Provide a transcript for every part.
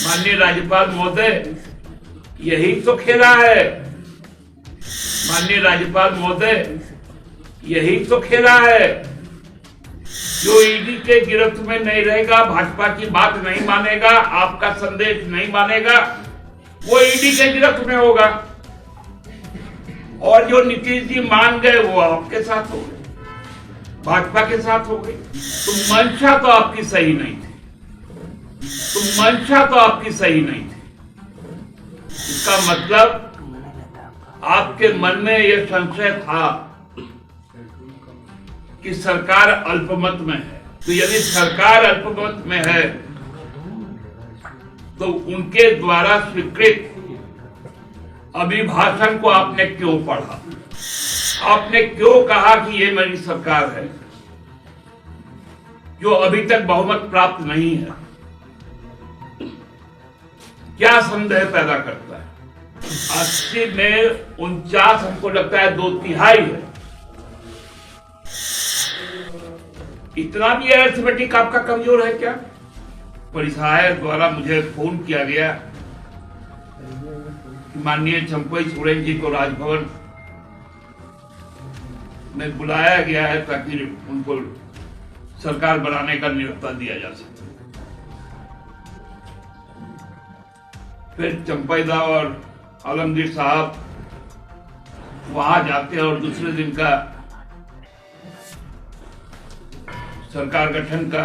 माननीय राज्यपाल महोदय, यही तो खेला है। माननीय राज्यपाल महोदय, यही तो खेला है। जो ईडी के गिरफ्त में नहीं रहेगा, भाजपा की बात नहीं मानेगा, आपका संदेश नहीं मानेगा, वो ईडी के गिरफ्त में होगा। और जो नीतीश जी मान गए वो आपके साथ हो गए, भाजपा के साथ हो गई। तो मंशा तो आपकी सही नहीं थी, इसका मतलब आपके मन में यह संशय था कि सरकार अल्पमत में है। तो यदि सरकार अल्पमत में है तो उनके द्वारा स्वीकृत अभिभाषण को आपने क्यों पढ़ा? आपने क्यों कहा कि ये मेरी सरकार है जो अभी तक बहुमत प्राप्त नहीं है? क्या संदेह पैदा करता है? 80 में 49 हमको लगता है 2/3 है। इतना भी अरिथमेटिक आपका कमजोर है क्या? परिसाय द्वारा मुझे फोन किया गया कि माननीय चंपई सोरेन जी को राजभवन में बुलाया गया है ताकि उनको सरकार बनाने का न्योता दिया जा सके। फिर चंपईदा और आलमगीर साहब वहां जाते हैं और दूसरे दिन का सरकार गठन का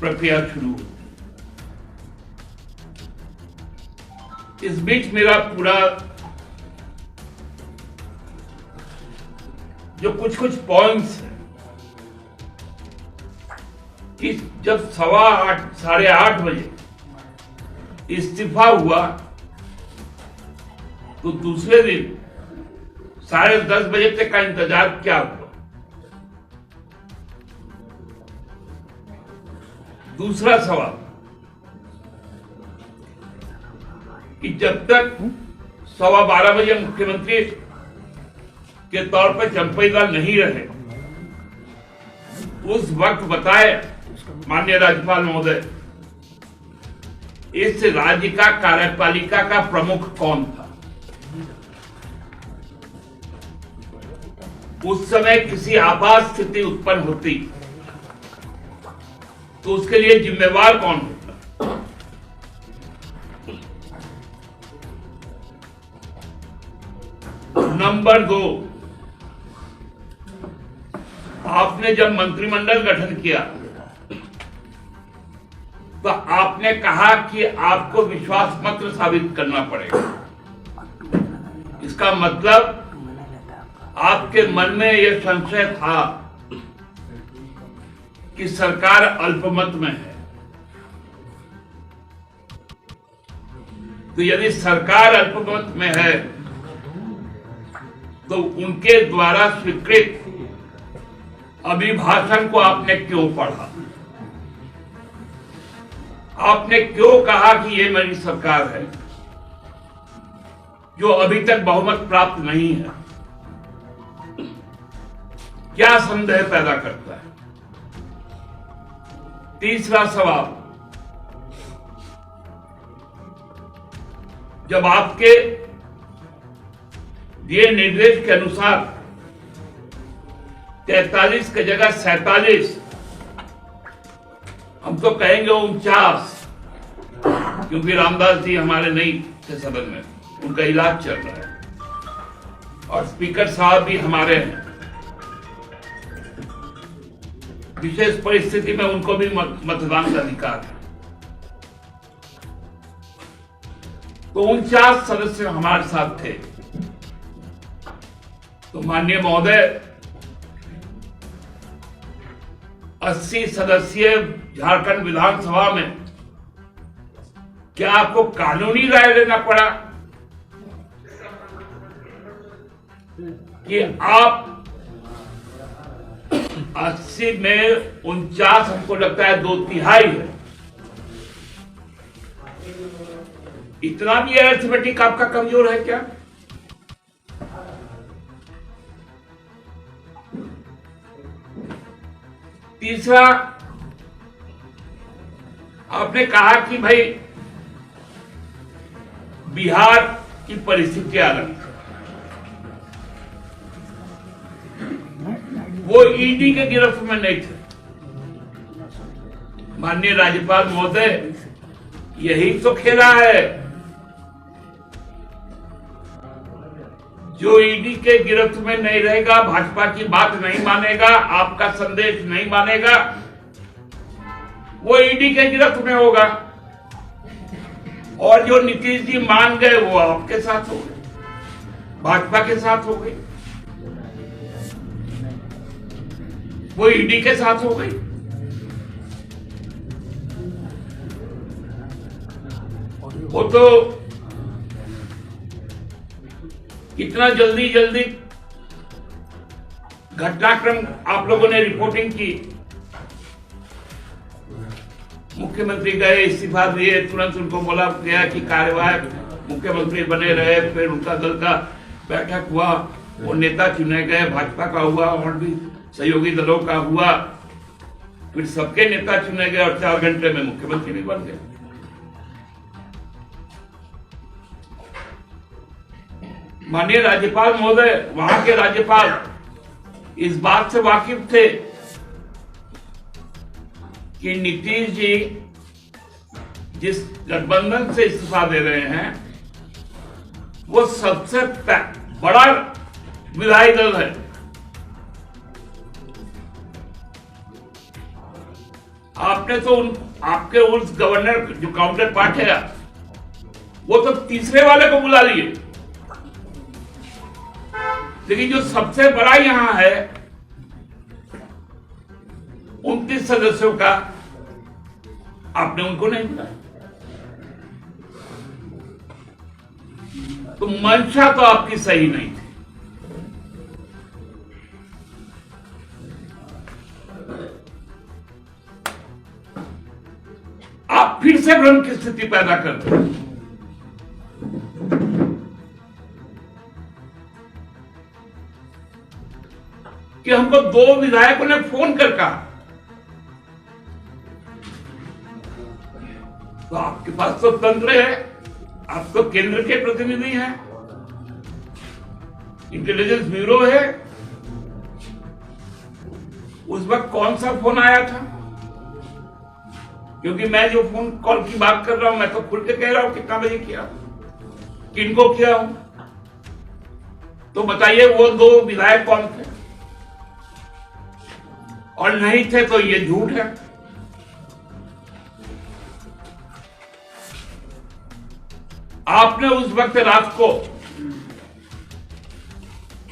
प्रक्रिया शुरू। इस बीच मेरा पूरा जो कुछ पॉइंट्स है कि जब 8:15 साढ़े 8 बजे इस्तीफा हुआ तो दूसरे दिन 10:30 बजे तक का इंतजार क्या हुआ? दूसरा सवाल कि जब तक 12:15 बजे मुख्यमंत्री के तौर पर चंपईदा नहीं रहे, उस वक्त बताए माननीय राज्यपाल महोदय, इस राज्य का कार्यपालिका का प्रमुख कौन था? उस समय किसी आपात स्थिति उत्पन्न होती तो उसके लिए जिम्मेवार कौन होता? नंबर 2, आपने जब मंत्रिमंडल गठन किया तो आपने कहा कि आपको विश्वास पत्र साबित करना पड़ेगा। इसका मतलब आपके मन में यह संशय था कि सरकार अल्पमत में है। तो यदि सरकार अल्पमत में है तो उनके द्वारा स्वीकृत अभिभाषण को आपने क्यों पढ़ा? आपने क्यों कहा कि ये मेरी सरकार है जो अभी तक बहुमत प्राप्त नहीं है? क्या संदेह पैदा करता है? तीसरा सवाल, जब आपके दिए निर्देश के अनुसार 43 की जगह 47, हम तो कहेंगे 49, क्योंकि रामदास जी हमारे नहीं थे सदन में, उनका इलाज चल रहा है, और स्पीकर साहब भी हमारे हैं। विशेष परिस्थिति में उनको भी मतदान का अधिकार है। तो 49 सदस्य हमारे साथ थे। तो माननीय महोदय, 80 सदस्यीय झारखंड विधानसभा में क्या आपको कानूनी राय लेना पड़ा कि आप 80 में 49, हमको लगता है 2/3 है। इतना भी अरिथमेटिक आपका कमजोर है क्या? तीसरा, आपने कहा कि भाई बिहार की परिस्थिति अलग, वो ईडी के गिरफ्त में नहीं थे। माननीय राज्यपाल महोदय, यही तो खेला है। जो ईडी के गिरफ्त में नहीं रहेगा, भाजपा की बात नहीं मानेगा, आपका संदेश नहीं मानेगा, वो ईडी के गिरफ्त में होगा। और जो नीतीश जी मान गए वो आपके साथ हो गए, भाजपा के साथ हो गई, वो ईडी के साथ हो गई। वो तो इतना जल्दी जल्दी घटनाक्रम आप लोगों ने रिपोर्टिंग की। मुख्यमंत्री गए, इस्तीफा दिए, तुरंत उनको बोला गया कि कार्यवाहक मुख्यमंत्री बने रहे, फिर उनका दल का बैठक हुआ, वो नेता चुने गए, भाजपा का हुआ और भी सहयोगी दलों का हुआ, फिर सबके नेता चुने गए और 4 घंटे में मुख्यमंत्री भी बन गए। माननीय राज्यपाल महोदय, वहां के राज्यपाल इस बात से वाकिफ थे कि नीतीश जी जिस गठबंधन से इस्तीफा दे रहे हैं वो सबसे बड़ा विधायी दल है। आपने तो आपके उस गवर्नर जो काउंटर पार्ट है वो तो तीसरे वाले को बुला लिए, लेकिन जो सबसे बड़ा यहां है 29 सदस्यों का, आपने उनको नहीं बुलाया। तो मंशा तो आपकी सही नहीं थी। आप फिर से भ्रम की स्थिति पैदा करते हैं। कि हमको 2 विधायकों ने फोन कर कहा, तो आपके पास तो तंत्र है, आप तो केंद्र के प्रतिनिधि हैं, इंटेलिजेंस ब्यूरो है। उस वक्त कौन सा फोन आया था? क्योंकि मैं जो फोन कॉल की बात कर रहा हूं, मैं तो खुल के कह रहा हूं कितना बजे किया, किनको किया हूं। तो बताइए वो 2 विधायक कौन थे? और नहीं थे तो ये झूठ है। आपने उस वक्त रात को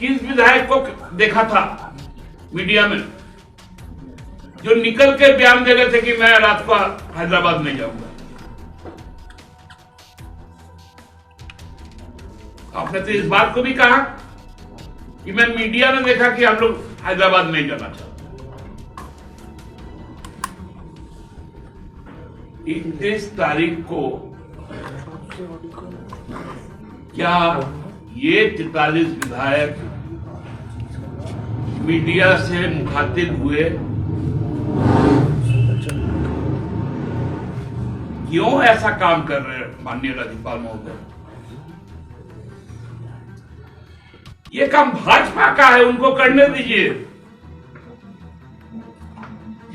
किस विधायक को देखा था मीडिया में जो निकल के बयान दे रहे थे कि मैं रात को हैदराबाद नहीं जाऊंगा? आपने तो इस बात को भी कहा कि मैं मीडिया में देखा कि हम लोग हैदराबाद नहीं जाना चाहते। 31 तारीख को क्या ये 43 विधायक मीडिया से मुखातिब हुए? क्यों ऐसा काम कर रहे हैं माननीय राज्यपाल महोदय? ये काम भाजपा का है, उनको करने दीजिए।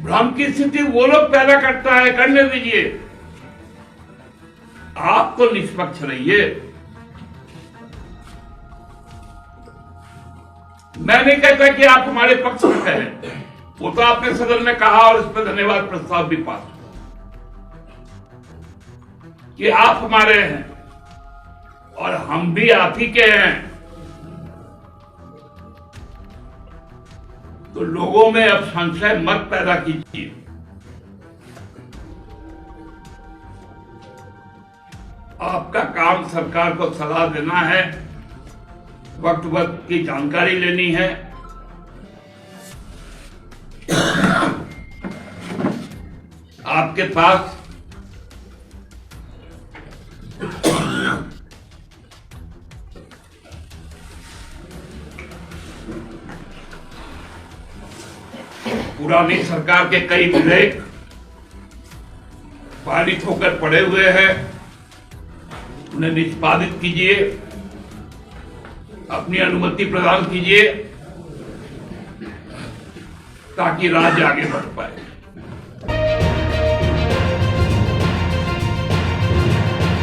भ्रम की स्थिति वो लोग पैदा करता है, करने दीजिए। आप तो निष्पक्ष रहिए। मैं नहीं कहता कि आप हमारे पक्ष में कहें, वो तो आपने सदन में कहा और इस पर धन्यवाद प्रस्ताव भी पास हुआ कि आप हमारे हैं और हम भी आप ही के हैं। तो लोगों में अब संशय मत पैदा कीजिए। आपका काम सरकार को सलाह देना है, वक्त वक्त की जानकारी लेनी है। आपके पास पुरानी सरकार के कई विधेयक पारित होकर पड़े हुए हैं, उन्हें निष्पादित कीजिए, अपनी अनुमति प्रदान कीजिए ताकि राज्य आगे बढ़ पाए।